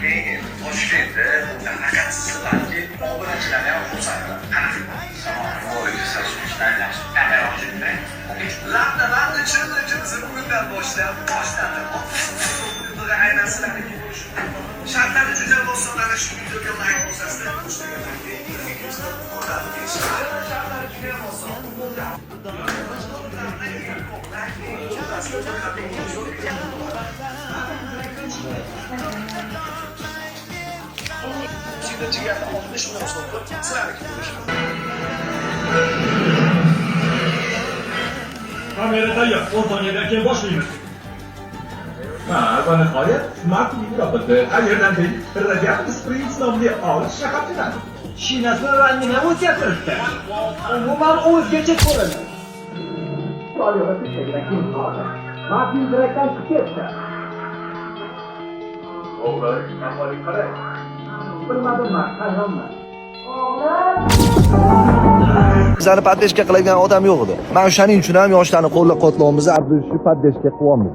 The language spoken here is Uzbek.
Men Toshkentda faqat balki obunachilarni ham xursandman. Lavda chirni bugundan boshlab aynansizlarniki bo'lishi. Shartlari juda bo'lsin, ana shu videoga like bosasizlar. Sigirchiga 60 million so'm sizlarniki bo'lishi. Kamera tayyor, 10 soniyadan keyin boshlaymiz. Va nihoyat Smart TV yopildi. Qayerdan keyin Radiant Springs nomli olis shaharchadan. Shinasini rangini o'zgartirishdi. Umuman o'zgacha ko'rinadi. To'liq shekildan keyin qoldi. Martin direktdan chiqib ketdi. O'g'lim, ahvoling qalay? Bilmadim, hayronman. Bizani poddeshka qiladigan odam yo'q edi. Mana o'shaning uchun ham yoshlarni qo'llab-quvvatlaymiz, Abdulshuk poddeshka qilyapmiz.